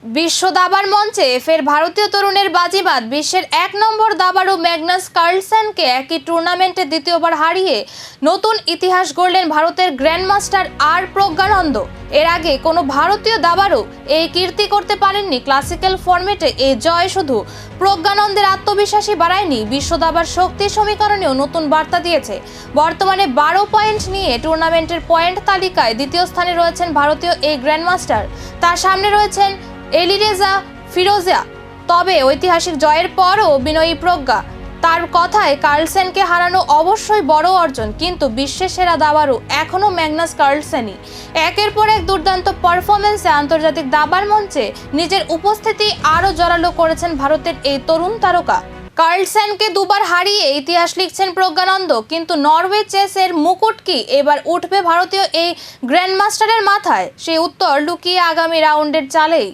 বিশ্ব দাবার মঞ্চে ফের ভারতীয় তরুণের বাজিমাত। বিশ্বের ১ নম্বর দাবাড়ু ম্যাগনাস কার্লসেনকে একই টুর্নামেন্টে দ্বিতীয়বার হারিয়ে নতুন ইতিহাস গড়লেন ভারতের গ্র্যান্ডমাস্টার আর প্রজ্ঞানন্দ। এর আগে কোনো ভারতীয় দাবাড়ু এই কীর্তি করতে পারেননি। ক্লাসিক্যাল ফরম্যাটে এই জয় শুধু প্রজ্ঞানন্দের আত্মবিশ্বাসী বাড়ায়নি, বিশ্ব দাবার শক্তি সমীকরণেও নতুন বার্তা দিয়েছে। বর্তমানে ১২ পয়েন্ট নিয়ে টুর্নামেন্টের পয়েন্ট তালিকায় দ্বিতীয় স্থানে রয়েছেন ভারতীয় এই গ্র্যান্ডমাস্টার। তার সামনে রয়েছেন এলিরেজা ফিরোজা। তবে ঐতিহাসিক জয়ের পরও বিনয়ী প্রজ্ঞা। তার কথায় কার্লসেনকে হারানো অবশ্যই বড় অর্জন, কিন্তু বিশ্বের সেরা দাবাড়ু এখনও ম্যাগনাস কার্লসেনই। একের পর এক দুর্দান্ত পারফরমেন্সে আন্তর্জাতিক দাবার মঞ্চে নিজের উপস্থিতি আরও জোরালো করেছেন ভারতের এই তরুণ তারকা। কার্লসেনকে দুবার হারিয়ে ইতিহাস লিখছেন প্রজ্ঞানন্দ, কিন্তু নরওয়ে চেসের মুকুট কি এবার উঠবে ভারতীয় এই গ্র্যান্ডমাস্টারের মাথায়? সেই উত্তর লুকিয়ে আগামী রাউন্ডের চালেই।